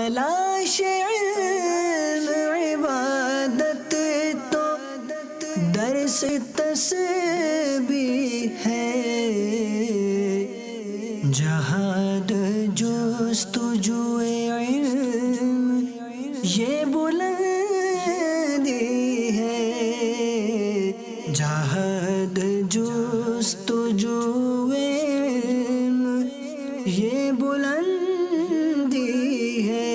تلاش علم عبادت تو درس تسبیح ہے، جہاد جستجو علم یہ بلندی ہے، جہاد جستجو علم یہ بلندی ہے۔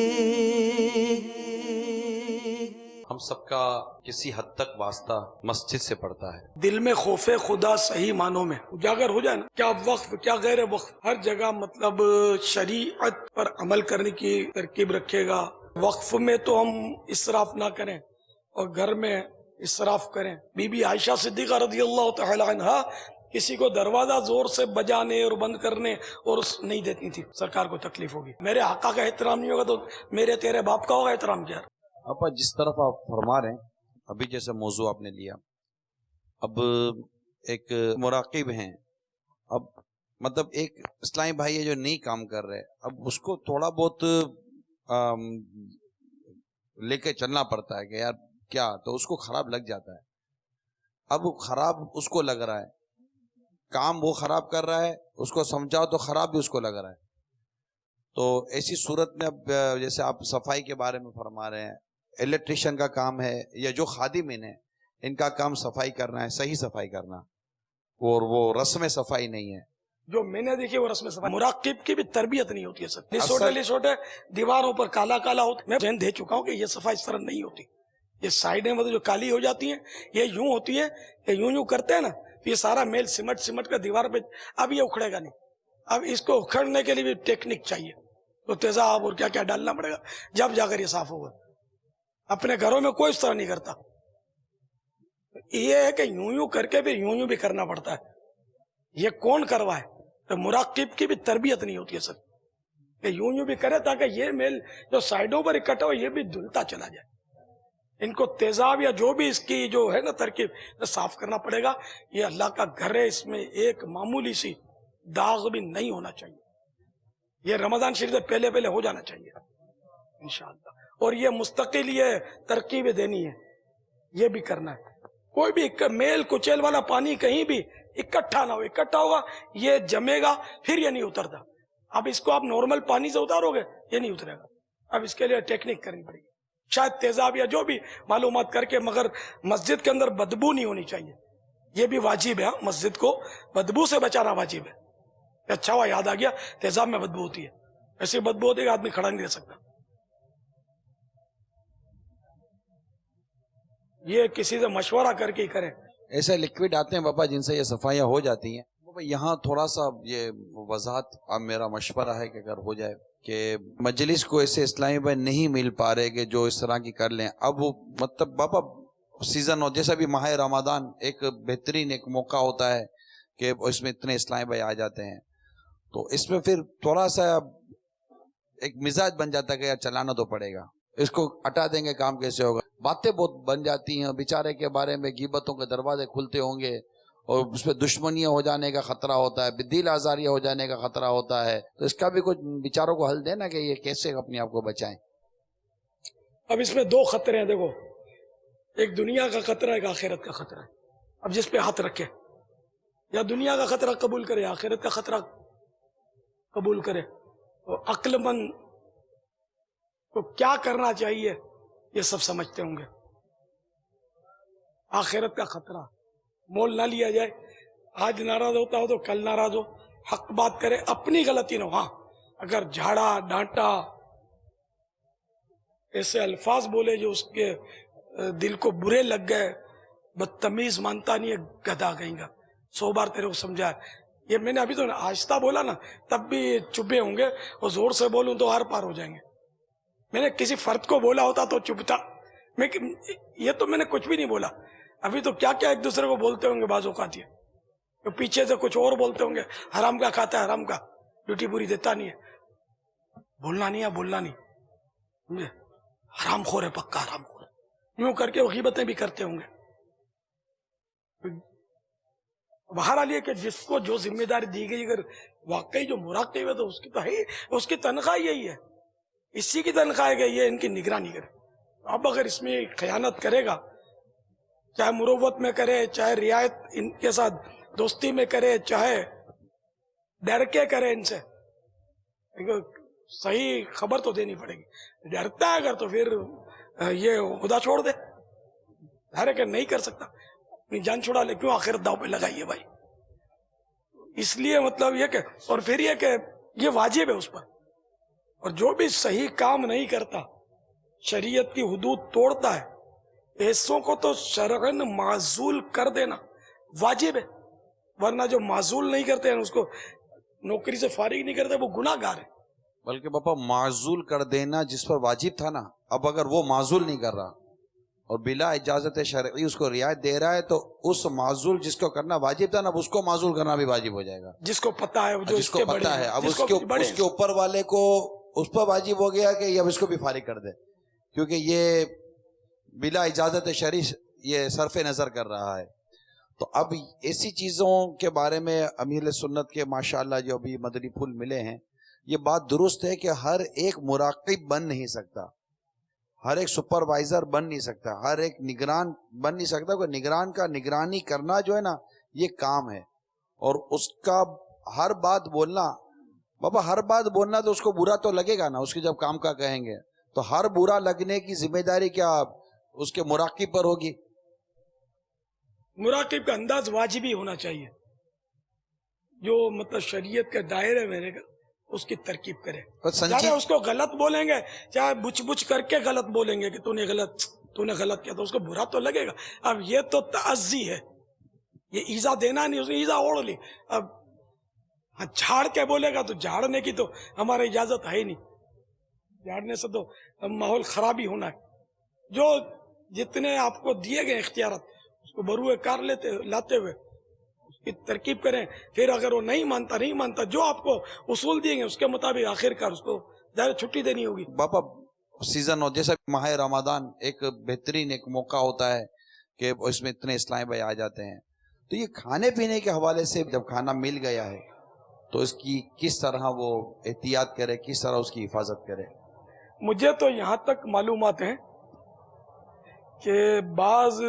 ہم سب کا کسی حد تک واسطہ مسجد سے پڑتا ہے۔ دل میں خوف خدا صحیح معنوں میں اجاگر ہو جائے نا، کیا وقف کیا غیر وقف، ہر جگہ مطلب شریعت پر عمل کرنے کی ترکیب رکھے گا۔ وقف میں تو ہم اسراف نہ کریں اور گھر میں اسراف کریں۔ بی بی عائشہ صدیقہ رضی اللہ تعالی عنہا کسی کو دروازہ زور سے بجانے اور بند کرنے اور نہیں دیتی تھی، سرکار کو تکلیف ہوگی، میرے آقا کا احترام نہیں ہوگا تو میرے تیرے باپ کا ہوگا احترام کیا؟ ابا جس طرف آپ فرما رہے ہیں، ابھی جیسے موضوع آپ نے لیا، اب ایک مراقب ہیں، اب مطلب ایک اسلامی بھائی ہے جو نہیں کام کر رہے، اب اس کو تھوڑا بہت لے کے چلنا پڑتا ہے کہ یار کیا، تو اس کو خراب لگ جاتا ہے۔ اب خراب اس کو لگ رہا ہے، کام وہ خراب کر رہا ہے، اس کو سمجھاؤ تو خراب بھی اس کو لگ رہا ہے۔ تو ایسی صورت میں اب جیسے آپ صفائی کے بارے میں فرما رہے ہیں، الیکٹریشین کا کام ہے یا جو خادمین ہیں ان کا کام صفائی کرنا ہے، صحیح صفائی کرنا، اور وہ رسم صفائی نہیں ہے۔ جو میں نے دیکھی وہ رسم صفائی، مراقب کی بھی تربیت نہیں ہوتی ہے سر، لسوٹے دیواروں پر کالا کالا ہوتا، میں ذہن دے چکا ہوں کہ یہ صفائی اس طرح نہیں ہوتی، یہ سائڈیں مطلب جو کالی ہو جاتی ہیں یہ یوں ہوتی ہے، یہ یوں کرتے ہیں نا، یہ سارا میل سمٹ کا دیوار پہ، اب یہ اکھڑے گا نہیں، اب اس کو اکھڑنے کے لیے بھی ٹیکنک چاہیے، تو تیزاب اور کیا کیا ڈالنا پڑے گا، جب جا کر یہ صاف ہوگا۔ اپنے گھروں میں کوئی اس طرح نہیں کرتا، یہ ہے کہ یوں کر کے بھی یوں بھی کرنا پڑتا ہے، یہ کون کروائے؟ تو مراقب کی بھی تربیت نہیں ہوتی ہے سر، کہ یوں بھی کرے تاکہ یہ میل جو سائڈوں پر اکٹھا ہو یہ بھی دھلتا چلا جائے۔ ان کو تیزاب یا جو بھی اس کی جو ہے نا ترکیب صاف کرنا پڑے گا۔ یہ اللہ کا گھر ہے، اس میں ایک معمولی سی داغ بھی نہیں ہونا چاہیے، یہ رمضان شریف سے پہلے ہو جانا چاہیے انشاءاللہ، اور یہ مستقل یہ ترکیب دینی ہے، یہ بھی کرنا ہے۔ کوئی بھی میل کچیل والا پانی کہیں بھی اکٹھا نہ ہو، اکٹھا ہوگا یہ جمے گا پھر یہ نہیں اترتا۔ اب اس کو آپ نارمل پانی سے اتارو گے یہ نہیں اترے گا، اب اس کے لیے ٹیکنک کرنی پڑے گی، شاید تیزاب یا جو بھی معلومات کر کے، مگر مسجد کے اندر بدبو نہیں ہونی چاہیے، یہ بھی واجب ہے، مسجد کو بدبو سے بچانا واجب ہے۔ اچھا ہوا یاد آ گیا، تیزاب میں بدبو ہوتی ہے، ایسی بدبو ہوتی ہے کہ آدمی کھڑا نہیں رہ سکتا۔ یہ کسی سے مشورہ کر کے ہی کریں۔ ایسے لکوڈ آتے ہیں بابا جن سے یہ صفائیاں ہو جاتی ہیں۔ بابا یہاں تھوڑا سا یہ وضاحت، اب میرا مشورہ ہے کہ اگر ہو جائے کہ مجلس کو ایسے اسلامی بھائی نہیں مل پا رہے کہ جو اس طرح کی کر لیں، اب وہ مطلب بابا سیزن ہو، جیسا بھی ماہ رمضان ایک بہترین ایک موقع ہوتا ہے کہ اس میں اتنے اسلامی بھائی آ جاتے ہیں، تو اس میں پھر تھوڑا سا ایک مزاج بن جاتا ہے کہ یار چلانا تو پڑے گا، اس کو ہٹا دیں گے کام کیسے ہوگا۔ باتیں بہت بن جاتی ہیں، بیچارے کے بارے میں غیبتوں کے دروازے کھلتے ہوں گے، اور اس پہ دشمنیاں ہو جانے کا خطرہ ہوتا ہے، دل آزاریاں ہو جانے کا خطرہ ہوتا ہے، تو اس کا بھی کچھ بیچاروں کو حل دینا کہ یہ کیسے اپنے آپ کو بچائیں۔ اب اس میں دو خطرے ہیں، دیکھو، ایک دنیا کا خطرہ ہے، ایک آخرت کا خطرہ ہے۔ اب جس پہ ہاتھ رکھے، یا دنیا کا خطرہ قبول کرے، آخرت کا خطرہ قبول کرے، تو عقل مند کو کیا کرنا چاہیے یہ سب سمجھتے ہوں گے۔ آخرت کا خطرہ مول نہ لیا جائے، آج ناراض ہوتا ہو تو کل ناراض ہو، حق بات کرے، اپنی غلطی نہ ہو، ہاں اگر جھاڑا ڈانٹا، ایسے الفاظ بولے جو اس کے دل کو برے لگ گئے، بدتمیز مانتا نہیں ہے، گدھا کہیں گا، 100 بار تیرے کو سمجھایا، یہ میں نے ابھی تو آہستہ بولا نا تب بھی چپے ہوں گے، اور زور سے بولوں تو آر پار ہو جائیں گے۔ میں نے کسی فرد کو بولا ہوتا تو چپتا، یہ تو میں نے کچھ بھی نہیں بولا، ابھی تو کیا کیا ایک دوسرے کو بولتے ہوں گے، بعض اوقات یہ تو پیچھے سے کچھ اور بولتے ہوں گے، حرام کا کھاتا ہے، حرام کا ڈیوٹی پوری دیتا نہیں ہے، بولنا نہیں ہے، بولنا نہیں، سمجھے، حرام خور ہے، پکا حرام خور ہے، یوں کر کے غیبتیں بھی کرتے ہوں گے۔ بہرحال یہ کہ جس کو جو ذمہ داری دی گئی، اگر واقعی جو مراقب ہے تو اس کی تو ہے، اس کی تنخواہ یہی ہے، اسی کی تنخواہ ہے کہ یہ ان کی نگرانی کرے. اب اگر اس میں خیانت کرے گا، چاہے مروت میں کرے، چاہے رعایت ان کے ساتھ دوستی میں کرے، چاہے ڈر کے کرے ان سے، صحیح خبر تو دینی پڑے گی. ڈرتا ہے اگر تو پھر یہ خدا چھوڑ دے، ظاہر کہ نہیں کر سکتا، اپنی جان چھڑا لے، کیوں آخرت داؤ پہ لگائیے بھائی. اس لیے مطلب یہ کہ، اور پھر یہ کہ یہ واجب ہے اس پر، اور جو بھی صحیح کام نہیں کرتا، شریعت کی حدود توڑتا ہے، ایسوں کو تو شرعاً معزول کر دینا واجب ہے. ورنہ جو معزول نہیں کرتے ہیں، اس کو نوکری سے فارغ نہیں کرتے، وہ گناہ گار ہے. بلکہ پاپا معزول کر دینا جس پر واجب تھا نا، اب اگر وہ معزول نہیں کر رہا اور بلا اجازت شرعی اس کو رعایت دے رہا ہے، تو اس معزول جس کو کرنا واجب تھا نا، اب اس کو معزول کرنا بھی واجب ہو جائے گا. جس کو پتہ ہے، جو جس کو پتہ ہے، اب اس کے اوپر والے کو اس پر واجب ہو گیا کہ اب اس کو بھی فارغ کر دے، کیونکہ یہ بلا اجازت شرعی یہ صرف نظر کر رہا ہے. تو اب ایسی چیزوں کے بارے میں امیر سنت کے ماشاءاللہ جو ابھی مدنی پھول ملے ہیں، یہ بات درست ہے کہ ہر ایک مراقب بن نہیں سکتا، ہر ایک سپروائزر بن نہیں سکتا، ہر ایک نگران بن نہیں سکتا. کوئی نگران کا نگرانی کرنا جو ہے نا، یہ کام ہے. اور اس کا ہر بات بولنا، بابا ہر بات بولنا تو اس کو برا تو لگے گا نا، اس کے جب کام کا کہیں گے تو ہر برا لگنے کی ذمہ داری کیا اس کے مراقب پر ہوگی؟ مراقب کا انداز واجبی ہونا چاہیے، جو مطلب شریعت کے دائرے میں رہے گا اس کی ترکیب کرے. چاہے اس کو غلط بولیں گے، چاہے بچ بچ کر کے غلط بولیں گے کہ تو نے غلط کیا، تو اس کو برا تو لگے گا. اب یہ تو تعزی ہے، یہ ایزا دینا نہیں، اس نے ایزا اوڑھ لی. اب جھاڑ کے بولے گا تو جھاڑنے کی تو ہماری اجازت ہے ہی نہیں، جھاڑنے سے تو ماحول خرابی ہونا ہے. جو جتنے آپ کو دیے گئے اختیارات اس کو بروئے کار لاتے ہوئے اس کی ترکیب کریں. پھر اگر وہ نہیں مانتا، جو آپ کو اصول دیے گے اس کے مطابق آخر کار اس کو ظاہر چھٹی دینی ہوگی. باپا سیزن ہو، جیسا ماہ رمضان ایک بہترین ایک موقع ہوتا ہے کہ اس میں اتنے اسلامی بھائی آ جاتے ہیں، تو یہ کھانے پینے کے حوالے سے جب کھانا مل گیا ہے تو اس کی کس طرح وہ احتیاط کرے، کس طرح اس کی حفاظت کرے؟ مجھے تو یہاں تک معلومات ہیں کہ بعض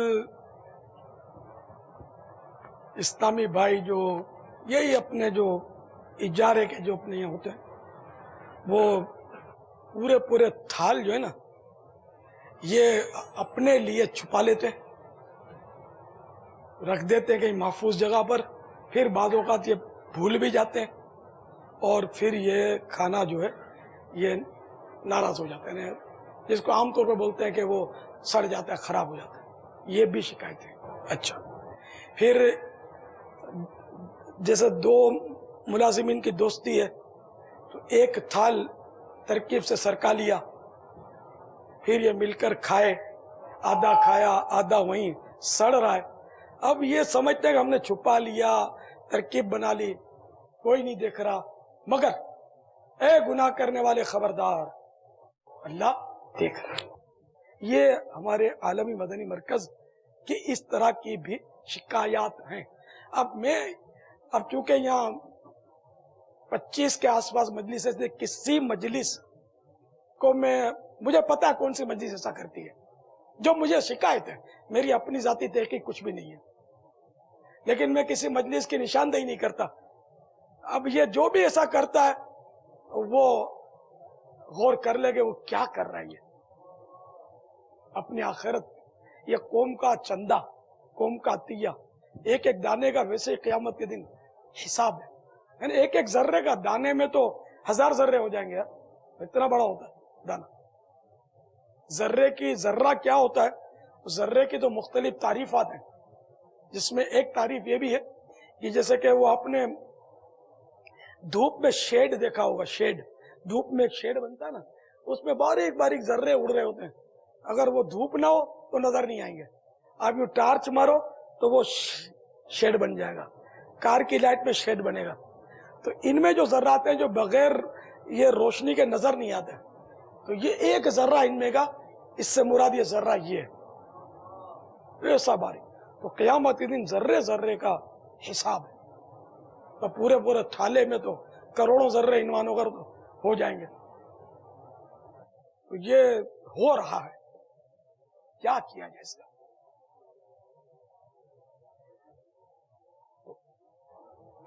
اسلامی بھائی جو یہی اپنے جو اجارے کے جو اپنے یہاں ہوتے ہیں، وہ پورے تھال جو ہے نا یہ اپنے لیے چھپا لیتے ہیں، رکھ دیتے ہیں کہیں محفوظ جگہ پر. پھر بعض اوقات یہ بھول بھی جاتے ہیں اور پھر یہ کھانا جو ہے یہ ناراض ہو جاتے ہیں، جس کو عام طور پہ بولتے ہیں کہ وہ سڑ جاتا ہے، خراب ہو جاتا ہے. یہ بھی شکایت ہے. اچھا، پھر جیسے دو ملازمین کی دوستی ہے تو ایک تھال ترکیب سے سرکا لیا، پھر یہ مل کر کھائے، آدھا کھایا آدھا وہیں سڑ رہا ہے. اب یہ سمجھتے ہیں کہ ہم نے چھپا لیا، ترکیب بنا لی، کوئی نہیں دیکھ رہا. مگر اے گناہ کرنے والے خبردار، اللہ دیکھ رہا. یہ ہمارے عالمی مدنی مرکز کی اس طرح کی بھی شکایات ہیں. اب چونکہ یہاں 25 کے آس پاس مجلس ہے، کسی مجلس کو مجھے پتا ہے کون سی مجلس ایسا کرتی ہے جو مجھے شکایت ہے. میری اپنی ذاتی تحقیق کچھ بھی نہیں ہے، لیکن میں کسی مجلس کی نشاندہی نہیں کرتا. اب یہ جو بھی ایسا کرتا ہے وہ غور کر لے کہ وہ کیا کر رہا ہے. یہ اپنی آخرت، یہ قوم کا چندہ، قوم کا عطیہ، ایک ایک دانے کا ویسے قیامت کے دن حساب ہے. یعنی ایک ایک ذرے کا دانے میں تو 1000 ذرے ہو جائیں گے یار، اتنا بڑا ہوتا ہے دانا. ذرے کی ذرہ کیا ہوتا ہے، ذرے کی تو مختلف تعریفات ہیں، جس میں ایک تعریف یہ بھی ہے کہ جیسے کہ وہ اپنے دھوپ میں شیڈ دیکھا ہوگا، شیڈ، دھوپ میں ایک شیڈ بنتا ہے نا، اس میں باریک باریک ذرے اڑ رہے ہوتے ہیں. اگر وہ دھوپ نہ ہو تو نظر نہیں آئیں گے. آپ یوں ٹارچ مارو تو وہ شیڈ بن جائے گا، کار کی لائٹ میں شیڈ بنے گا. تو ان میں جو ذرات ہیں جو بغیر یہ روشنی کے نظر نہیں آتے، تو یہ ایک ذرہ ان میں کا، اس سے مراد یہ ذرہ یہ ہے، ایسا باریک. تو قیامت کے دن ذرے ذرے کا حساب ہے. تو پورے تھالے میں تو کروڑوں ذرے انوانوں کر ہو جائیں گے. تو یہ ہو رہا ہے، کیا کیا جائے اس کا؟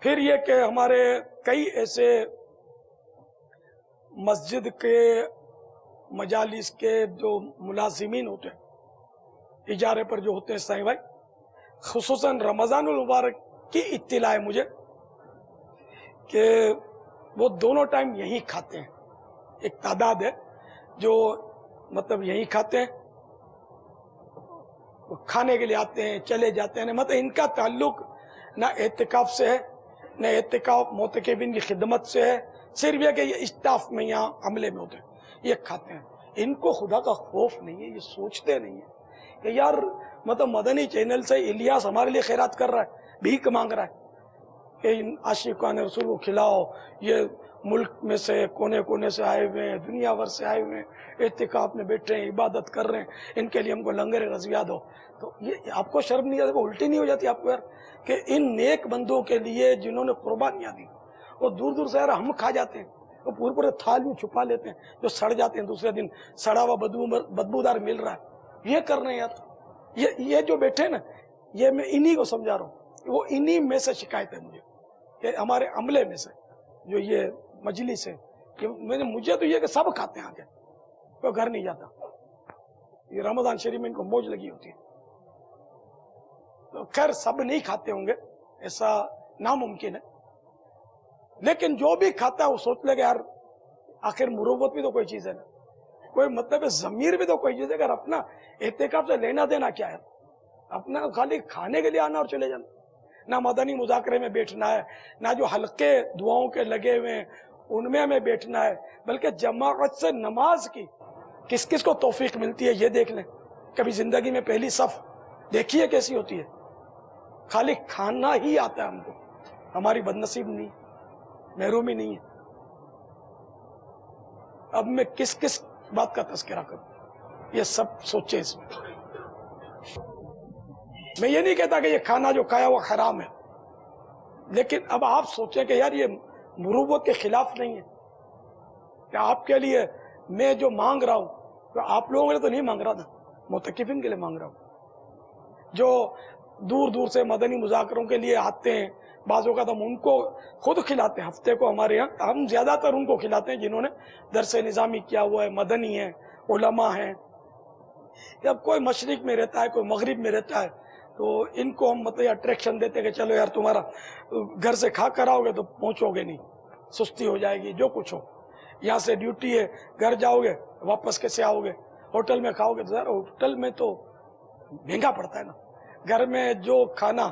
پھر یہ کہ ہمارے کئی ایسے مسجد کے مجالس کے جو ملازمین ہوتے ہیں، اجارے پر جو ہوتے ہیں سائیں بھائی، خصوصاً رمضان المبارک کی اطلاع ہے مجھے کہ وہ دونوں ٹائم یہیں کھاتے ہیں. ایک تعداد ہے جو مطلب یہیں کھاتے ہیں، وہ کھانے کے لیے آتے ہیں چلے جاتے ہیں. مطلب ان کا تعلق نہ اعتکاف سے ہے، نہ اعتکاف معتکفین کی خدمت سے ہے، صرف یہ کہ یہ اسٹاف میں یہاں عملے میں ہوتے ہیں، یہ کھاتے ہیں. ان کو خدا کا خوف نہیں ہے، یہ سوچتے نہیں ہیں کہ یار مطلب مدنی چینل سے الیاس ہمارے لیے خیرات کر رہا ہے، بھیک مانگ رہا ہے کہ ان عاشقان رسول کو کھلاؤ، یہ ملک میں سے کونے کونے سے آئے ہوئے ہیں، دنیا بھر سے آئے ہوئے ہیں، اعتکاف میں بیٹھے ہیں، عبادت کر رہے ہیں، ان کے لیے ہم کو لنگر رضویہ دو. تو یہ آپ کو شرم نہیں آتی، الٹی نہیں ہو جاتی آپ کو یار کہ ان نیک بندوں کے لیے جنہوں نے قربانیاں دی وہ دور دور سے یار ہم کھا جاتے ہیں، وہ پورے پورے تھال میں چھپا لیتے ہیں جو سڑ جاتے ہیں، دوسرے دن سڑا ہوا بدبودار مل رہا ہے. یہ کر رہے ہیں یار، یہ جو بیٹھے نا، یہ میں انہی کو سمجھا رہا ہوں، وہ انہی میں سے شکایت ہے مجھے کہ ہمارے عملے میں سے جو یہ مجلس ہے کہ مجھے تو یہ کہ سب کھاتے ہیں آگے، کوئی گھر نہیں جاتا. یہ رمضان شریف میں ان کو موج لگی ہوتی ہے. تو خیر سب نہیں کھاتے ہوں گے، ایسا ناممکن ہے، لیکن جو بھی کھاتا ہے وہ سوچ لے گا یار آخر مروت بھی تو کوئی چیز ہے نا، کوئی مطلب ہے، ضمیر بھی تو کوئی چیز ہے. اگر اپنا اعتکاف سے لینا دینا کیا ہے؟ اپنا خالی کھانے کے لیے آنا اور چلے جانا. نہ مدنی مذاکرے میں بیٹھنا ہے، نہ جو حلقے دعاؤں کے لگے ہوئے ہیں ان میں ہمیں بیٹھنا ہے، بلکہ جماعت سے نماز کی کس کس کو توفیق ملتی ہے یہ دیکھ لیں. کبھی زندگی میں پہلی صف دیکھیے کیسی ہوتی ہے. خالی کھانا ہی آتا ہے ہم کو، ہماری بدنصیب نہیں، محرومی نہیں ہے. اب میں کس کس بات کا تذکرہ کروں، یہ سب سوچیں اس میں. میں یہ نہیں کہتا کہ یہ کھانا جو کھایا وہ حرام ہے، لیکن اب آپ سوچیں کہ یار یہ مروت کے خلاف نہیں ہے کہ آپ کے لیے میں جو مانگ رہا ہوں تو آپ لوگوں کے لیے تو نہیں مانگ رہا تھا، معتکفین کے لیے مانگ رہا ہوں جو دور دور سے مدنی مذاکروں کے لیے آتے ہیں. بعض اوقات ہم ان کو خود کھلاتے ہیں، ہفتے کو ہمارے یہاں ہم زیادہ تر ان کو کھلاتے ہیں جنہوں نے درس نظامی کیا ہوا ہے، مدنی ہیں، علماء ہیں. جب کوئی مشرق میں رہتا ہے، کوئی مغرب میں رہتا ہے، تو ان کو ہم مطلب اٹریکشن دیتے کہ چلو یار تمہارا گھر سے کھا کر آؤ گے تو پہنچو گے نہیں، سستی ہو جائے گی، جو کچھ ہو. یہاں سے ڈیوٹی ہے، گھر جاؤ گے واپس کیسے آؤ گے؟ ہوٹل میں کھاؤ گے تو یار ہوٹل میں تو مہنگا پڑتا ہے نا. گھر میں جو کھانا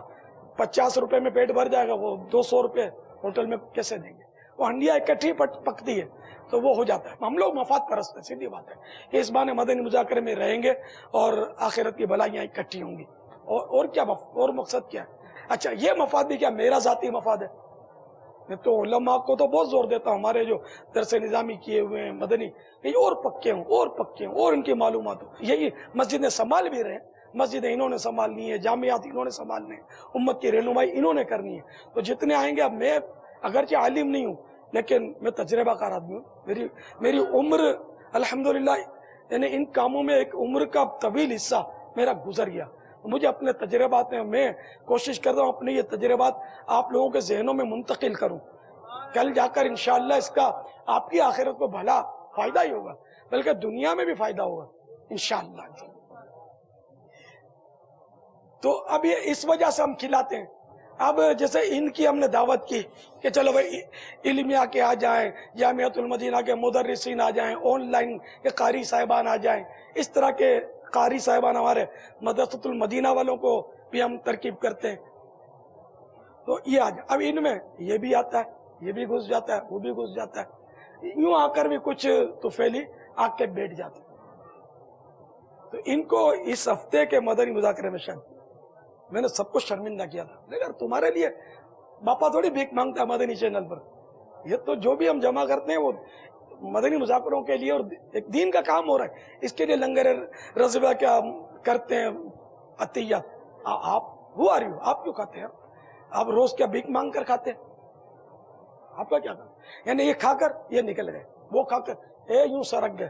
50 روپے میں پیٹ بھر جائے گا وہ 200 روپے ہوٹل میں کیسے دیں گے؟ وہ ہنڈیا اکٹھی پکتی ہے تو وہ ہو جاتا ہے. ہم لوگ مفاد پرست ہیں، سیدھی بات ہے کہ اس بہانے مدنی مذاکرے میں رہیں گے اور آخرت کی بھلائیاں اکٹھی ہوں گی. اور کیا اور مقصد کیا ہے؟ اچھا یہ مفاد بھی کیا میرا ذاتی مفاد ہے؟ میں تو علماء کو تو بہت زور دیتا ہوں، ہمارے جو درس نظامی کیے ہوئے ہیں مدنی یہ اور پکے ہوں اور پکے ہوں اور ان کی معلومات ہو. یہی مسجدیں سنبھال بھی رہے ہیں، مسجدیں انہوں نے سنبھالنی ہے، جامعات انہوں نے سنبھالنے ہیں، امت کی رہنمائی انہوں نے کرنی ہے. تو جتنے آئیں گے، اب میں اگرچہ عالم نہیں ہوں لیکن میں تجربہ کار آدمی ہوں. میری عمر الحمدللہ یعنی ان کاموں میں ایک عمر کا طویل حصہ میرا گزر گیا. مجھے اپنے تجربات میں کوشش کرتا ہوں اپنے یہ تجربات آپ لوگوں کے ذہنوں میں منتقل کروں. کل جا کر انشاءاللہ اس کا آپ کی آخرت کو بھلا فائدہ ہی ہوگا، بلکہ دنیا میں بھی فائدہ ہوگا انشاءاللہ. تو اب یہ اس وجہ سے ہم کھلاتے ہیں. اب جیسے ان کی ہم نے دعوت کی کہ چلو بھائی علمیہ کے آ جائیں، جامعۃ المدینہ کے مدرسین آ جائیں، آن لائن کے قاری صاحبان آ جائیں، اس طرح کے قاری صاحبان ہمارے مدرسۃ المدینہ والوں کو بھی ہم ترکیب کرتے ہیں. تو یہ آ جائے. اب ان میں یہ بھی آتا ہے، یہ بھی گھس جاتا ہے، وہ بھی گھس جاتا ہے، یوں آ کر بھی کچھ تو پھیلی آ کے بیٹھ جاتے. تو ان کو اس ہفتے کے مدنی مذاکرے میں شامل میں نے سب کو شرمندہ کیا تھا. لیکن تمہارے لیے باپا تھوڑی بھیک مانگتا ہے مدنی چینل پر. یہ تو جو بھی ہم جمع کرتے ہیں وہ مدنی مذاکروں کے لیے اور ایک دین کا کام ہو رہا ہے، اس کے لیے لنگر رضویہ کیا کرتے ہیں، عطیہ. آپ آپ کیوں کھاتے ہیں؟ آپ روز کیا بھیک مانگ کر کھاتے ہیں؟ آپ کا کیا کرنا؟ یعنی یہ کھا کر یہ نکل گئے، وہ کھا کر یوں سرک گئے،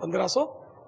1500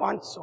500।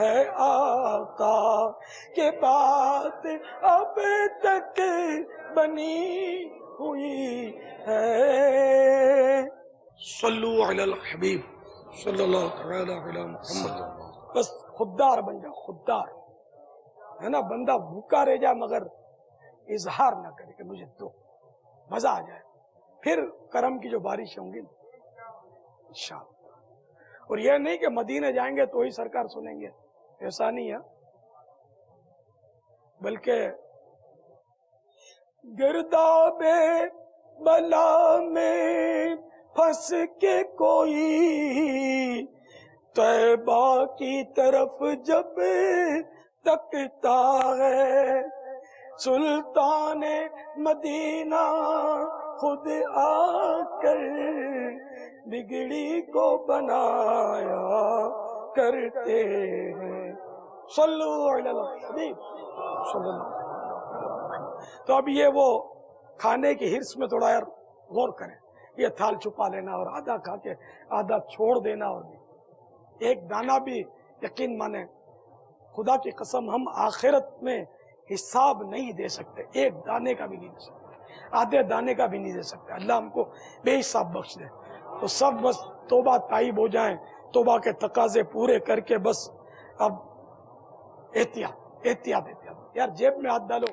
ہے آقا کہ بات اب تک بنی ہوئی ہے. صلو علی الحبیب صلی اللہ تعالی علی محمد. بس خوددار بن جا، خوددار ہے نا. بندہ بھوکا رہ جائے مگر اظہار نہ کرے کہ مجھے دو، مزہ آ جائے. پھر کرم کی جو بارش ہوں گی انشاءاللہ. اور یہ نہیں کہ مدینے جائیں گے تو ہی سرکار سنیں گے، ایسا نہیں ہے. بلکہ گرداب بلا میں پھنس کے کوئی طیبہ کی طرف جب تکتا ہے، سلطان مدینہ خود آ کر بگڑی کو بنایا کرتے ہیں. صلو علی الحبیب صلی اللہ علیہ وسلم. تو اب یہ وہ کھانے کی ہرس میں تھوڑا یار غور کریں. یہ تھال چھپا لینا اور آدھا کھا کے آدھا چھوڑ دینا، اور ایک دانہ بھی یقین مانے خدا کی قسم ہم آخرت میں حساب نہیں دے سکتے، ایک دانے کا بھی نہیں دے سکتے، آدھے دانے کا بھی نہیں دے سکتے. اللہ ہم کو بے حساب بخش دے. تو سب بس توبہ طائب ہو جائیں، توبہ کے تقاضے پورے کر کے بس اب احتیاط احتیاط احتیاط. یار جیب میں ہاتھ ڈالو،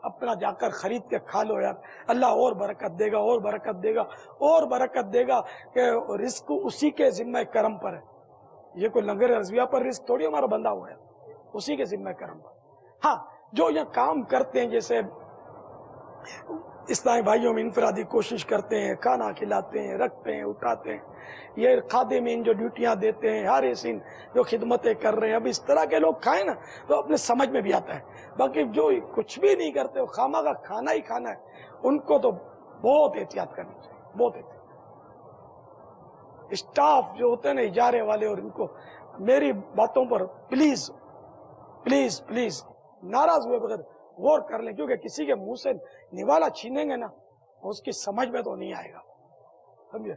اپنا جا کر خرید کے کھا لو. یار اللہ اور برکت دے گا، اور برکت دے گا، اور برکت دے گا. کہ رزق اسی کے ذمہ کرم پر ہے. یہ کوئی لنگر رضویہ پر رزق تھوڑی ہمارا بندہ ہوا ہے، اسی کے ذمہ کرم پر. ہاں جو یہ کام کرتے ہیں، جیسے اسلامی بھائیوں میں انفرادی کوشش کرتے ہیں، کھانا کھلاتے ہیں، رکھتے ہیں، اٹھاتے ہیں، یہ خادمین جو ڈیوٹیاں دیتے ہیں، حارسین جو خدمتیں کر رہے ہیں، اب اس طرح کے لوگ کھائیں نا تو اپنے سمجھ میں بھی آتا ہے. باقی جو کچھ بھی نہیں کرتے، خامہ کا کھانا ہی کھانا ہے، ان کو تو بہت احتیاط کرنی چاہیے، بہت احتیاط. اسٹاف جو ہوتے ہیں نا اجارے والے، اور ان کو میری باتوں پر پلیز پلیز پلیز ناراض ہوئے بغیر غور کر لیں. کیونکہ کسی کے منہ سے نوالا چھینیں گے نا، اس کی سمجھ میں تو نہیں آئے گا. سمجھے؟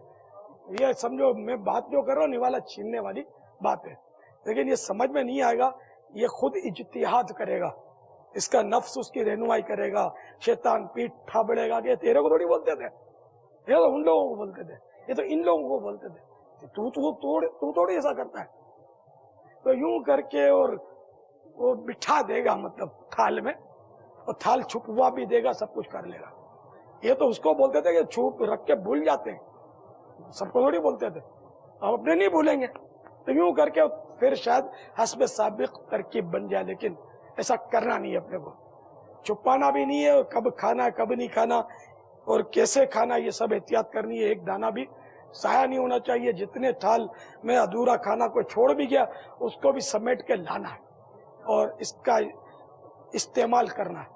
یہ سمجھو میں بات جو کر رہا ہوں نوالا چھیننے والی بات ہے، لیکن یہ سمجھ میں نہیں آئے گا. یہ خود اجتہاد کرے گا، اس کا نفس اس کی رہنمائی کرے گا. شیطان پیٹ تھابڑے گا کہ تیرے کو تھوڑی بولتے تھے، یہ تو ان لوگوں کو بولتے تھے، یہ تو ان لوگوں کو بولتے تھے، تو تھوڑی ایسا کرتا ہے. تو یوں کر کے اور وہ بٹھا دے گا مطلب تھال میں، اور تھال چھپوا بھی دے گا، سب کچھ کر لے گا. یہ تو اس کو بولتے تھے کہ چھپ رکھ کے بھول جاتے ہیں، سب کو تھوڑی بولتے تھے. ہم اپنے نہیں بھولیں گے. تو یوں کر کے پھر شاید حسب سابق ترکیب بن جائے، لیکن ایسا کرنا نہیں ہے. اپنے کو چھپانا بھی نہیں ہے، اور کب کھانا کب نہیں کھانا اور کیسے کھانا یہ سب احتیاط کرنی ہے. ایک دانہ بھی ضائع نہیں ہونا چاہیے. جتنے تھال میں ادھورا کھانا کوئی چھوڑ بھی گیا، اس کو بھی سمیٹ کے لانا ہے اور اس کا استعمال کرنا ہے.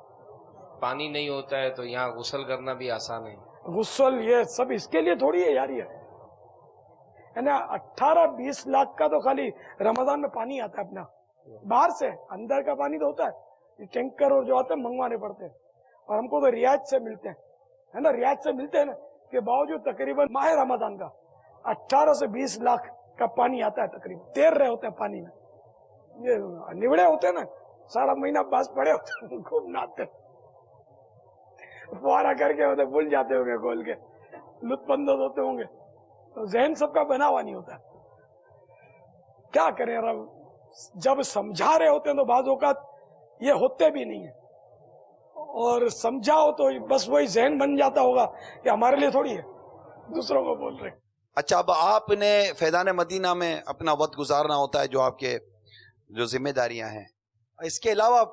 پانی نہیں ہوتا ہے تو یہاں غسل کرنا بھی آسان ہے. غسل یہ سب اس کے لیے تھوڑی ہے یار. یہ ہے نا 18-20 لاکھ کا تو خالی رمضان میں پانی آتا ہے اپنا باہر سے. اندر کا پانی تو ہوتا ہے، یہ ٹینکر اور جو آتا ہے منگوانے پڑتے ہیں. اور ہم کو تو رعایت سے ملتے ہیں، ہے نا، رعایت سے ملتے ہیں نا. کے باوجود تقریباً ماہ رمضان کا 18 سے 20 لاکھ کا پانی آتا ہے. تقریباً تیر رہے ہوتے ہیں پانی میں. یہ نوڑے ہوتے ہیں نا، سارا مہینہ باز پڑے ہوتے ہیں، خوب نہاتے فوارا کر کے ہوتے، بھول جاتے ہوں گے کھول کے، لطف اندوز ہوتے ہوں گے. تو ذہن سب کا بنا ہوا نہیں ہوتا. کیا کریں رب، جب سمجھا رہے ہوتے ہیں تو بعض اوقات یہ ہوتے بھی نہیں ہیں، اور سمجھاؤ تو بس وہی ذہن بن جاتا ہوگا کہ ہمارے لیے تھوڑی ہے، دوسروں کو بول رہے. اچھا، اب آپ نے فیضان مدینہ میں اپنا وقت گزارنا ہوتا ہے، جو آپ کے جو ذمہ داریاں ہیں. اس کے علاوہ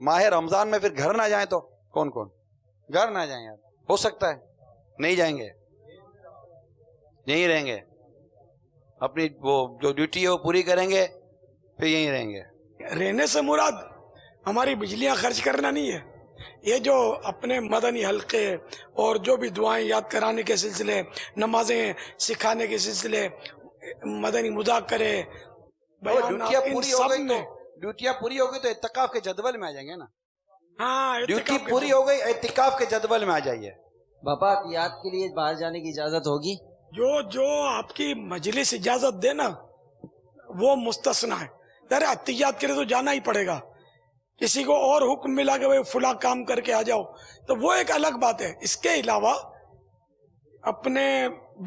ماہ رمضان میں پھر گھر نہ جائیں تو کون گھر نہ جائیں؟ یار ہو سکتا ہے نہیں جائیں گے، یہیں رہیں گے، اپنی وہ جو ڈیوٹی ہے وہ پوری کریں گے، پھر یہیں رہیں گے. رہنے سے مراد ہماری بجلیاں خرچ کرنا نہیں ہے. یہ جو اپنے مدنی حلقے اور جو بھی دعائیں یاد کرانے کے سلسلے، نمازیں سکھانے کے سلسلے، مدنی مذاکرے، ڈیوٹیاں پوری ہو گئی تو اعتکاف کے جدول میں آ جائیں گے نا. ہاں، ڈیوٹی پوری ہو گئی، اعتکاف کے جدول میں آ جائیے. باپا عطیات کے لیے باہر جانے کی اجازت ہوگی؟ جو آپ کی مجلس اجازت دے نا وہ مستثنا ہے. ذرا عطیات کے لیے تو جانا ہی پڑے گا. کسی کو اور حکم ملا کہ بھائی فلاں کام کر کے آ جاؤ تو وہ ایک الگ بات ہے. اس کے علاوہ اپنے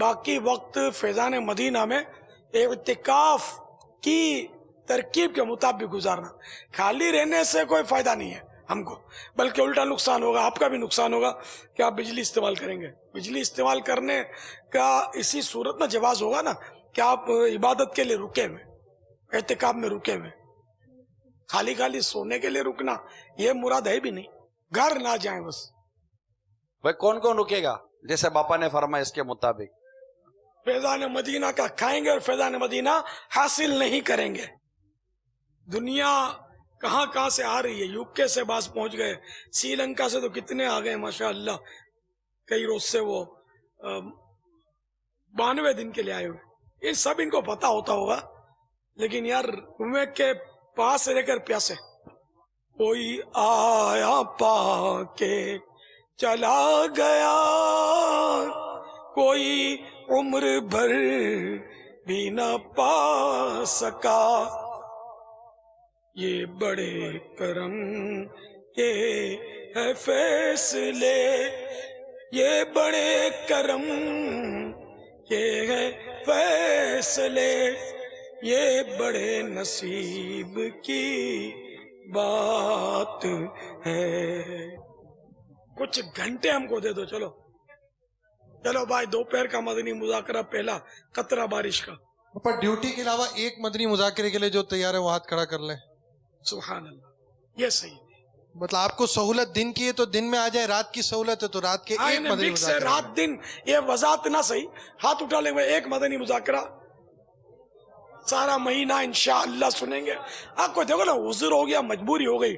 باقی وقت فیضان مدینہ میں اعتکاف کی ترکیب کے مطابق گزارنا. خالی رہنے سے کوئی فائدہ نہیں ہے ہم کو، بلکہ الٹا نقصان ہوگا، آپ کا بھی نقصان ہوگا کہ آپ بجلی استعمال کریں گے. بجلی استعمال کرنے کا اسی صورت میں جواز ہوگا نا کہ آپ عبادت کے لیے رکے ہوئے، اعتکاف میں رکے ہوئے. خالی سونے کے لیے رکنا یہ مراد ہے بھی نہیں. گھر نہ جائیں بس. بھائی کون کون رکے گا جیسے باپا نے فرمایا اس کے مطابق؟ فیضان مدینہ کا کھائیں گے اور فیضان مدینہ حاصل نہیں کریں گے. دنیا کہاں کہاں سے آ رہی ہے. UK سے باز پہنچ گئے، سری لنکا سے تو کتنے آ گئے ماشاء اللہ. کئی روز سے وہ 92 دن کے لیے آئے ہوئے. یہ سب ان کو پتا ہوتا ہوگا، لیکن یار کنویں کے پاس رہ کر پیاسے. کوئی آیا پا کے چلا گیا، کوئی عمر بھر بھی نہ پا سکا. یہ بڑے کرم کے ہے فیصلے، یہ بڑے کرم کے ہے فیصلے، یہ بڑے نصیب کی بات ہے. کچھ گھنٹے ہم کو دے دو. چلو بھائی، دوپہر کا مدنی مذاکرہ پہلا قطرہ بارش کا. پر ڈیوٹی کے علاوہ ایک مدنی مذاکرے کے لیے جو تیار ہے وہ ہاتھ کھڑا کر لیں. سبحان اللہ، یہ صحیح. مطلب آپ کو سہولت دن کی ہے تو دن میں آ جائے، رات کی سہولت ہے تو رات کے ایک مدنی مکس ہے، مذاکرہ. رات دن یہ وضاحت نہ صحیح. ہاتھ اٹھا لیں گے، ایک مدنی مذاکرہ سارا مہینہ انشاءاللہ سنیں گے. آپ کو دیکھو نا، عذر ہو گیا، مجبوری ہو گئی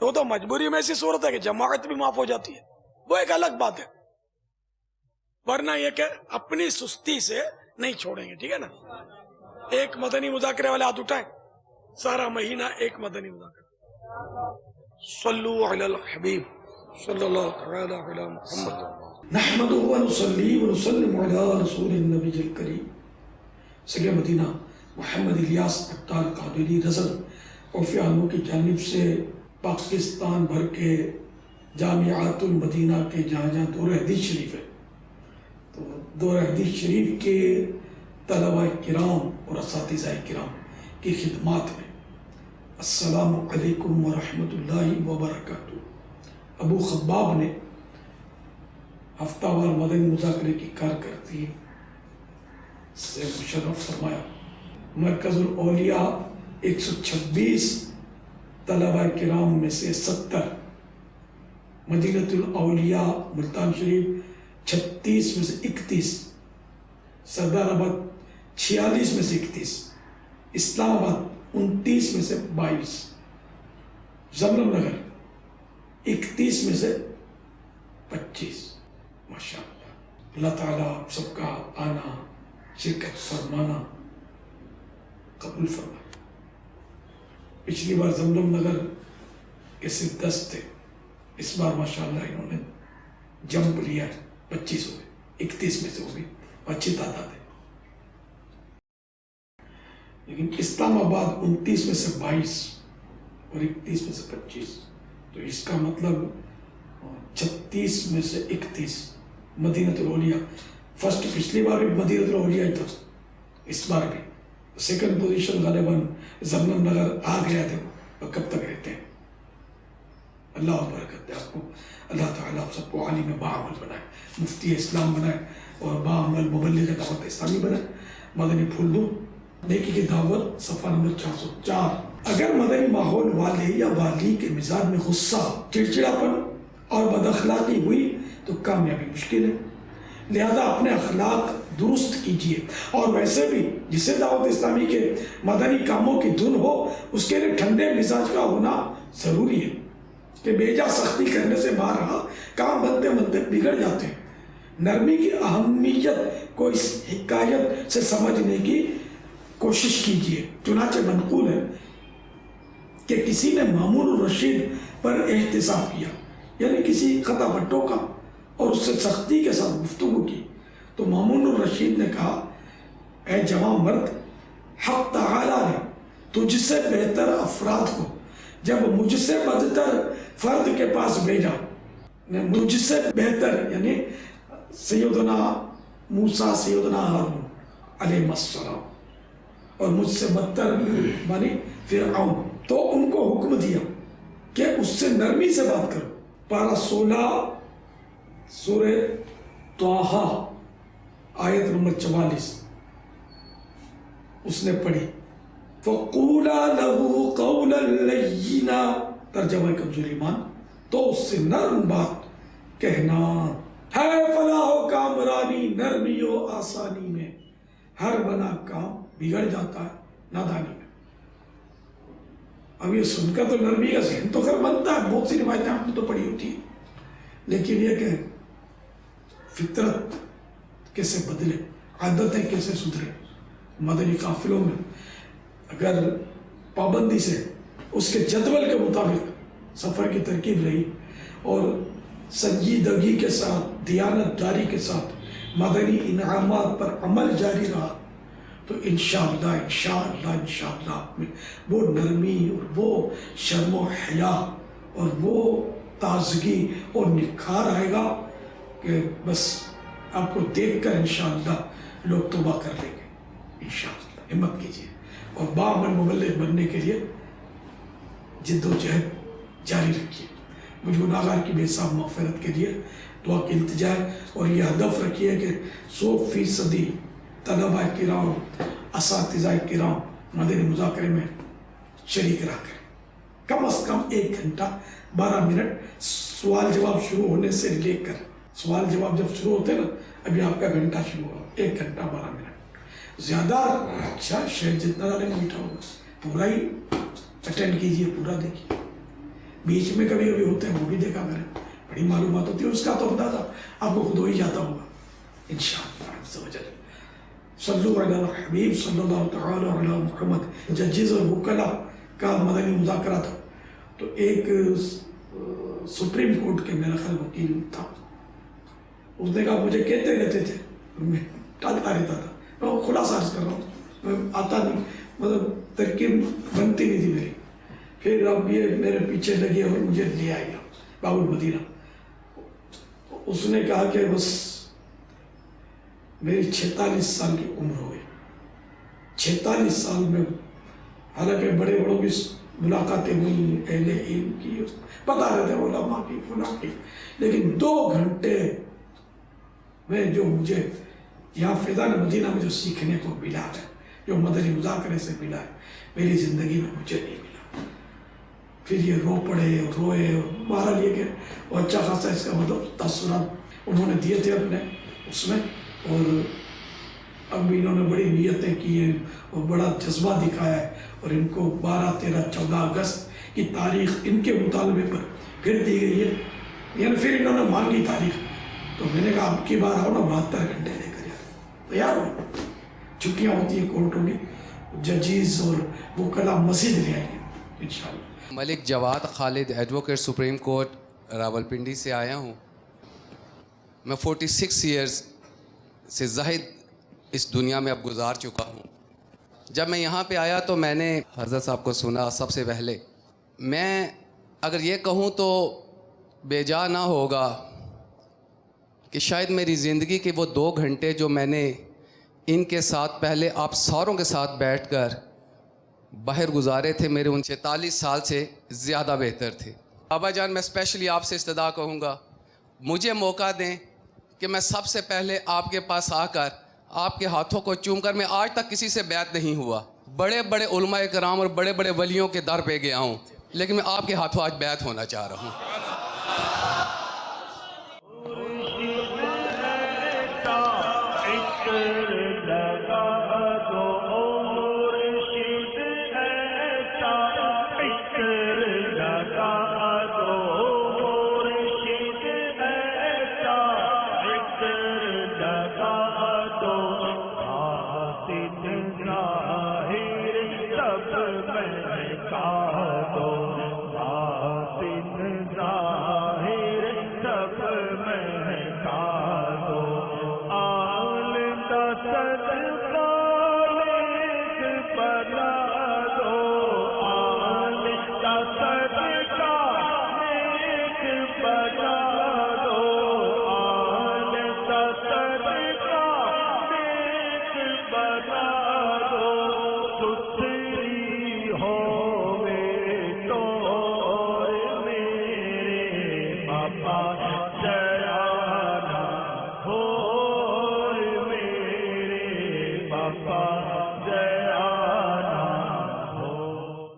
تو مجبوری میں ایسی صورت ہے کہ جماعت بھی معاف ہو جاتی ہے، وہ ایک الگ بات ہے. ورنہ یہ کہ اپنی سستی سے نہیں چھوڑیں گے. ٹھیک ہے نا. ایک مدنی مذاکرے والے ہاتھ اٹھائیں. سارا مہینہ ایک مدنی مذاکرہ. صلو علی الحبیب صلی اللہ تعالی علی محمد نحمدہ ونصلی ونسلم علی رسول النبی الکریم. سگے مدینہ محمد الیاس عطار قادری رضل عرفیانوں کی جانب سے پاکستان بھر کے جامعات المدینہ کے جہاں جہاں دور حدیث شریف ہے، تو دور حدیث شریف کے طلباء کرام اور اساتذہ کرام کی خدمات میں السلام علیکم ورحمۃ اللہ وبرکاتہ. ابو خباب نے ہفتہ وار مدنی مذاکرے کی کارکردگی سے مشرف فرمایا. مرکز الاولیاء 126 طلباء کرام میں سے 70، مدینۃ الاولیاء ملتان شریف 36 میں سے 31، سردار آباد 46 میں سے 31، اسلام آباد 29 میں سے 22، زمرم نگر 31 میں سے 25. ماشاء اللہ. اللہ تعالیٰ آپ سب کا آنا، شرکت فرمانا قبول فرمائے. پچھلی بار زمرم نگر کے صرف 10 تھے، اس بار ماشاءاللہ انہوں نے جمپ لیا ہے، 25 ہو گئے، 31 میں سے ہو گئی، اچھی تعداد ہے. لیکن اسلام آباد 29 میں سے 22 اور 31 میں سے 25، تو اس کا مطلب 36 میں سے 31 مدینۃ الاولیاء. فرسٹ پچھلی بار بھی مدینۃ الاولیاء تھا، اس بار بھی. سیکنڈ پوزیشن غالباً زمرم نگر آ گیا تھا. اور کب تک رہتے ہیں؟ اللہ برکت دے آپ کو. اللہ تعالیٰ آپ سب کو عالم باعمل بنائے، مفتی اسلام بنائے اور باعمل مبلغ دعوت اسلامی بنائے. مدنی پھول دو نیکی کی دعوت، صفحہ نمبر 404. اگر مدنی ماحول والے یا والی کے مزاج میں غصہ، چڑچڑاپن اور بد اخلاقی ہوئی تو کامیابی مشکل ہے. لہذا اپنے اخلاق درست کیجیے. اور ویسے بھی جسے دعوت اسلامی کے مدنی کاموں کی دھن ہو، اس کے لیے ٹھنڈے مزاج کا ہونا ضروری ہے کہ بیجا سختی کرنے سے بارہا کام بنتے بنتے بگڑ جاتے ہیں. نرمی کی اہمیت کو اس حکایت سے سمجھنے کی کوشش کیجیے. چنانچہ منقول ہے کہ کسی نے مامون الرشید پر احتساب کیا، یعنی کسی خطا پر ٹوکا اور اس سے سختی کے ساتھ گفتگو کی، تو مامون الرشید نے کہا، اے جوان مرد، حق تعالیٰ نے تجھ سے بہتر افراد کو جب مجھ سے بدتر فرد کے پاس بھیجا، مجھ سے بہتر یعنی سیدنا موسیٰ سیدنا ہارون علیہ السلام، اور مجھ سے بدتر یعنی فرعون، تو ان کو حکم دیا کہ اس سے نرمی سے بات کرو۔ پارہ 16 سورہ طٰہٰ آیت نمبر 44 اس نے پڑھی، فَقُولَا لَهُ قَوْلًا لَيِّنًا، ترجمہ کمزور ایمان، تو اس سے نرم بات کہنا۔ ہے فلاح و کامرانی نرمی و آسانی میں، ہر بنا کام بگڑ جاتا ہے نادانی میں۔ اب یہ سن کر تو نرمی کا ذہن تو خیر بنتا ہے، بہت سی روایتیں آپ نے تو پڑھی ہوتی ہیں، لیکن یہ کہ فطرت کیسے بدلے، عادتیں کیسے سدھرے۔ مدنی قافلوں میں اگر پابندی سے اس کے جدول کے مطابق سفر کی ترکیب رہی اور سنجیدگی کے ساتھ، دیانت داری کے ساتھ مدنی انعامات پر عمل جاری رہا، تو انشاءاللہ وہ نرمی اور وہ شرم و حیا اور وہ تازگی اور نکھار آئے گا کہ بس آپ کو دیکھ کر انشاءاللہ لوگ توبہ کر لیں گے۔ انشاءاللہ ہمت کیجیے اور باعمل مبلغ بننے کے لیے جد و جہد جاری رکھیے۔ مجھ گناہگار کی بے حساب مغفرت کے لیے دعا کی التجا ہے، اور یہ ہدف رکھیے کہ 100% طلبہ کرام، اساتذہ کرام مدنی مذاکرے میں شریک رہا کریں، کم از کم 1 گھنٹہ 12 منٹ، سوال جواب شروع ہونے سے لے کر، سوال جواب جب شروع ہوتے نا، ابھی آپ کا گھنٹہ شروع ہوا، 1 گھنٹہ 12 منٹ، زیادہ اچھا شہد جتنا ڈالیں میٹھا ہوگا، پورا ہی اٹینڈ کیجئے، پورا دیکھیے، بیچ میں کبھی کبھی ہوتے ہیں وہ بھی دیکھا کریں، بڑی معلومات ہوتی ہے، اس کا تو اندازہ آپ کو خود ہو ہی جاتا ہوگا انشاءاللہ عز و جل۔ صلو علی الحبیب صلی اللہ تعالی علی محمد۔ ججز اور وکلا کا مدنی مذاکرہ تھا، تو ایک سپریم کورٹ کے میرا خیال وکیل تھا، اس نے کہا مجھے کہتے رہتے تھے، میں ٹالتا رہتا تھا، میں خلاصہ عرض کر رہا ہوں، میں آتا نہیں، مطلب ترکیب بنتی نہیں تھی میری، پھر اب یہ میرے پیچھے لگے اور مجھے لے آئے گا باب المدینہ۔ اس نے کہا کہ بس میری 46 سال کی عمر ہو گئی، 46 سال میں حالانکہ بڑے بڑوں کی ملاقاتیں ہوئی، اہل علم کی بتا رہے تھے، علماء کی فلاں کی، لیکن 2 گھنٹے میں جو مجھے یہاں فیضان مدینہ میں جو سیکھنے کو ملا ہے، جو مدنی مذاکرے سے ملا ہے، میری زندگی میں مجھے نہیں ملا۔ پھر یہ رو پڑے اور روئے، اور بہرحال یہ کہ وہ اچھا خاصا اس کا مطلب تاثرات انہوں نے دیے تھے اپنے اس میں، اور اب بھی انہوں نے بڑی نیتیں کی ہیں اور بڑا جذبہ دکھایا ہے، اور ان کو 12، 13، 14 اگست کی تاریخ ان کے مطالبے پر پھر دی گئی ہے، یعنی پھر انہوں نے مانگی تاریخ، تو میں نے کہا اب کی بار آؤ نا 72 گھنٹے لے کر یار تیار ہو، چھٹیاں ہوتی ہیں کورٹوں کی، ججیز اور وکلا مزید لے آئیں گے انشاءاللہ۔ ملک جواد خالد، ایڈوکیٹ سپریم کورٹ راولپنڈی سے آیا ہوں۔ میں 46 ایئرز سے زائد اس دنیا میں اب گزار چکا ہوں۔ جب میں یہاں پہ آیا تو میں نے حضرت صاحب کو سنا سب سے پہلے۔ میں اگر یہ کہوں تو بے جا نہ ہوگا کہ شاید میری زندگی کے وہ 2 گھنٹے جو میں نے ان کے ساتھ پہلے آپ ساروں کے ساتھ بیٹھ کر باہر گزارے تھے، میرے ان 46 سال سے زیادہ بہتر تھے۔ بابا جان، میں اسپیشلی آپ سے استدعا کہوں گا، مجھے موقع دیں کہ میں سب سے پہلے آپ کے پاس آ کر آپ کے ہاتھوں کو چوم کر، میں آج تک کسی سے بیعت نہیں ہوا، بڑے بڑے علماء کرام اور بڑے بڑے ولیوں کے در پہ گیا ہوں، لیکن میں آپ کے ہاتھوں آج بیعت ہونا چاہ رہا ہوں۔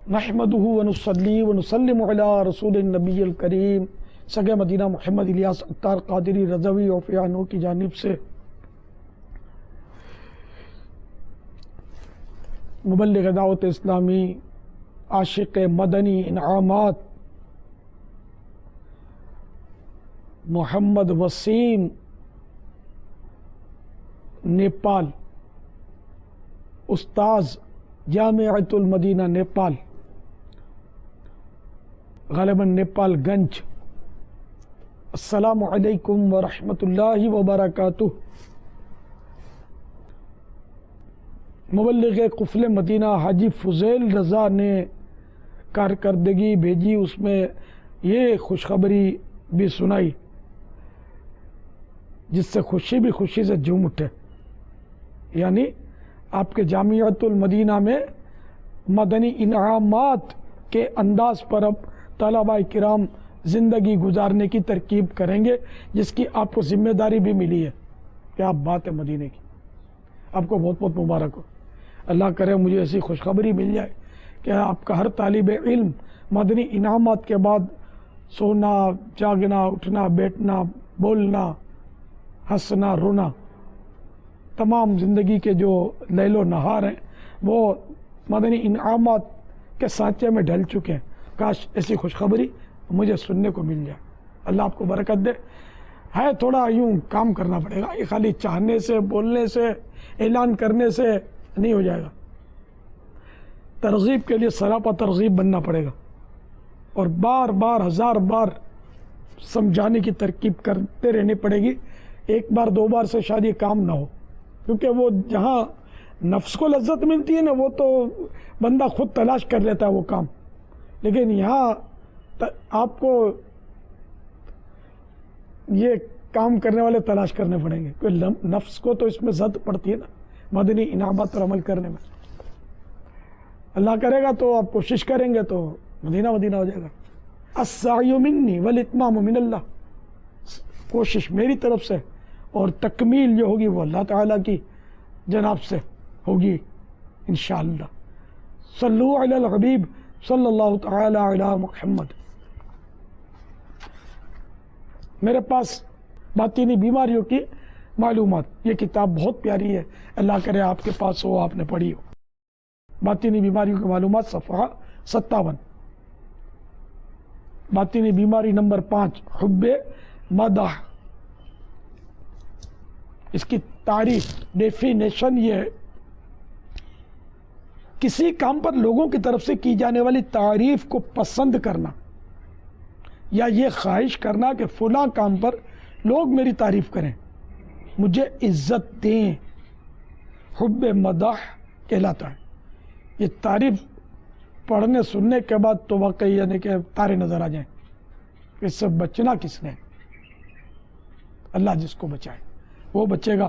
نحمده ونصلي ونسلم على رسول النبی الکریم سگے مدینہ محمد الیاس اتار قادری رضوی اور فیانو کی جانب سے مبلغ دعوت اسلامی عاشق مدنی انعامات محمد وسیم نیپال، استاذ جامعۃ المدینہ نیپال، غالباً نیپال گنج، السلام علیکم ورحمۃ اللہ وبرکاتہ۔ مبلغ قفل مدینہ حاجی فضیل رضا نے کارکردگی بھیجی، اس میں یہ خوشخبری بھی سنائی جس سے خوشی بھی خوشی سے جھوم اٹھے، یعنی آپ کے جامعۃ المدینہ میں مدنی انعامات کے انداز پر اب طلباء کرام زندگی گزارنے کی ترکیب کریں گے، جس کی آپ کو ذمہ داری بھی ملی ہے۔ کیا بات ہے مدینے کی، آپ کو بہت بہت مبارک ہو۔ اللہ کرے مجھے ایسی خوشخبری مل جائے کہ آپ کا ہر طالب علم مدنی انعامات کے بعد سونا، جاگنا، اٹھنا، بیٹھنا، بولنا، ہنسنا، رونا، تمام زندگی کے جو لیل و نہار ہیں وہ مدنی انعامات کے سانچے میں ڈھل چکے ہیں۔ کاش ایسی خوشخبری مجھے سننے کو مل جائے۔ اللہ آپ کو برکت دے۔ ہے تھوڑا یوں کام کرنا پڑے گا، یہ خالی چاہنے سے، بولنے سے، اعلان کرنے سے نہیں ہو جائے گا۔ ترغیب کے لیے سراپا ترغیب بننا پڑے گا، اور بار بار، ہزار بار سمجھانے کی ترکیب کرتے رہنی پڑے گی۔ ایک بار دو بار سے شاید یہ کام نہ ہو، کیونکہ وہ جہاں نفس کو لذت ملتی ہے نا، وہ تو بندہ خود تلاش کر لیتا ہے وہ کام، لیکن یہاں آپ کو یہ کام کرنے والے تلاش کرنے پڑیں گے، کیونکہ نفس کو تو اس میں زد پڑتی ہے نا مدنی انعامات پر عمل کرنے میں۔ اللہ کرے گا تو آپ کوشش کریں گے تو مدینہ مدینہ ہو جائے گا۔ السعی منی والاتمام من اللہ، کوشش میری طرف سے اور تکمیل جو ہوگی وہ اللہ تعالیٰ کی جناب سے ہوگی انشاءاللہ۔ صلو علی الحبیب صلی اللہ تعالی علی محمد۔ میرے پاس باطینی بیماریوں کی معلومات، یہ کتاب بہت پیاری ہے، اللہ کرے آپ کے پاس ہو، آپ نے پڑھی ہو۔ باطینی بیماریوں کی معلومات صفحہ 57، باطینی بیماری نمبر 5، حب مدح۔ اس کی تعریف، ڈیفینیشن یہ ہے: کسی کام پر لوگوں کی طرف سے کی جانے والی تعریف کو پسند کرنا، یا یہ خواہش کرنا کہ فلاں کام پر لوگ میری تعریف کریں، مجھے عزت دیں، حب مدح کہلاتا ہے۔ یہ تعریف پڑھنے سننے کے بعد تو واقعی یعنی کہ تارے نظر آ جائیں، اس سے بچنا کس نے؟ اللہ جس کو بچائے وہ بچے گا،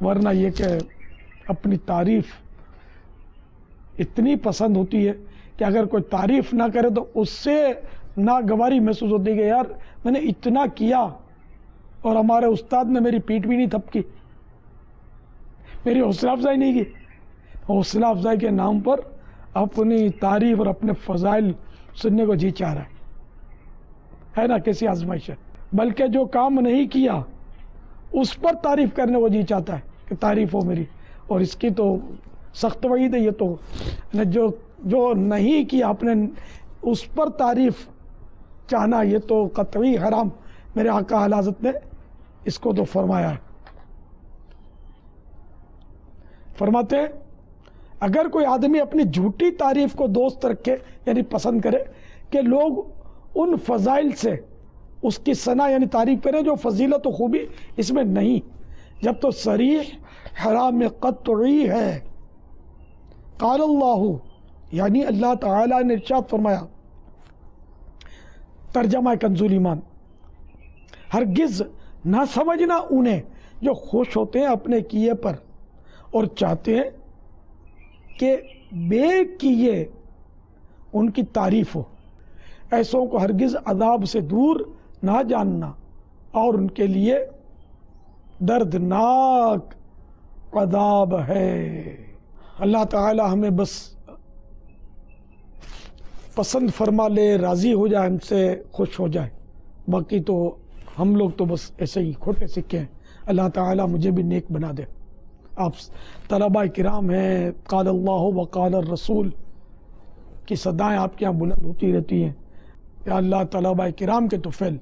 ورنہ یہ کہ اپنی تعریف اتنی پسند ہوتی ہے کہ اگر کوئی تعریف نہ کرے تو اس سے ناگواری محسوس ہوتی ہے کہ یار میں نے اتنا کیا اور ہمارے استاد نے میری پیٹھ بھی نہیں تھپکی، میری حوصلہ افزائی نہیں کی۔ حوصلہ افزائی کے نام پر اپنی تعریف اور اپنے فضائل سننے کو جی چاہ رہا ہے نا؟ کیسی آزمائش ہے۔ بلکہ جو کام نہیں کیا اس پر تعریف کرنے کو جی چاہتا ہے کہ تعریف ہو میری، اور اس کی تو سخت وعید ہے۔ یہ تو جو نہیں کیا آپ نے اس پر تعریف چاہنا، یہ تو قطعی حرام۔ میرے آقا اعلی حضرت نے اس کو تو فرمایا ہے۔ فرماتے ہیں اگر کوئی آدمی اپنی جھوٹی تعریف کو دوست رکھے، یعنی پسند کرے کہ لوگ ان فضائل سے اس کی ثنا یعنی تعریف کریں جو فضیلت و خوبی اس میں نہیں، جب تو صریح حرام قطعی ہے۔ قال اللہ، یعنی اللہ تعالیٰ نے ارشاد فرمایا، ترجمہ کنز ایمان، ہرگز نہ سمجھنا انہیں جو خوش ہوتے ہیں اپنے کیے پر اور چاہتے ہیں کہ بے کیے ان کی تعریف ہو، ایسوں کو ہرگز عذاب سے دور نہ جاننا۔ اور ان کے لیے دردناک عذاب ہے۔ اللہ تعالی ہمیں بس پسند فرما لے، راضی ہو جائے، ہم سے خوش ہو جائے، باقی تو ہم لوگ تو بس ایسے ہی کھوٹے سکے ہیں۔ اللہ تعالی مجھے بھی نیک بنا دے۔ آپ طلباء کرام ہیں، قال اللہ و قال الرسول کی صدائیں آپ کے یہاں بلند ہوتی رہتی ہیں۔ یا اللہ طلباء کرام کے طفیل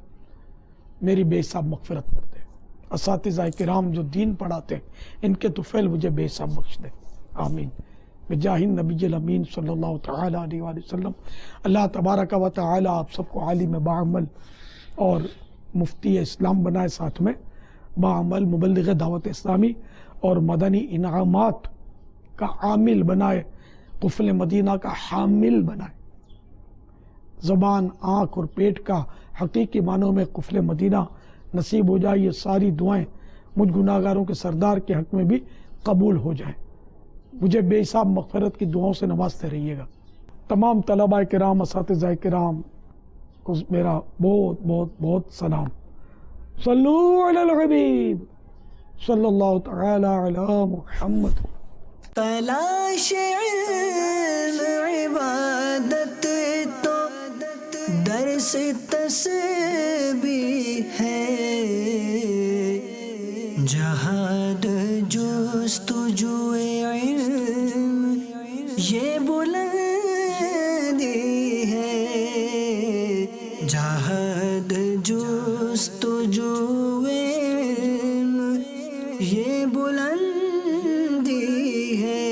میری بے حساب مغفرت کر دے، اساتذہ کرام جو دین پڑھاتے ہیں ان کے طفیل مجھے بے حساب بخش دے، آمین بجاہ النبی الامین صلی اللہ تعالی علیہ وآلہ وسلم۔ اللہ تبارک و تعالی آپ سب کو عالم باعمل اور مفتی اسلام بنائے، ساتھ میں باعمل مبلغ دعوت اسلامی اور مدنی انعامات کا عامل بنائے، قفل مدینہ کا حامل بنائے، زبان، آنکھ اور پیٹ کا حقیقی معنوں میں قفل مدینہ نصیب ہو جائے۔ یہ ساری دعائیں مجھ گناہگاروں کے سردار کے حق میں بھی قبول ہو جائیں۔ مجھے بے حساب مغفرت کی دعاؤں سے نوازتے رہیے گا۔ تمام طلباء کرام، اساتذہ کرام کو میرا بہت بہت بہت سلام۔ صلو علی الحبیب صلی اللہ تعالی علی محمد۔ تلاش علم عبادت تو درس تسبیح ہے، جہاد جستجو علم یہ بلندی ہے، جہاد جستجو علم یہ بلندی ہے۔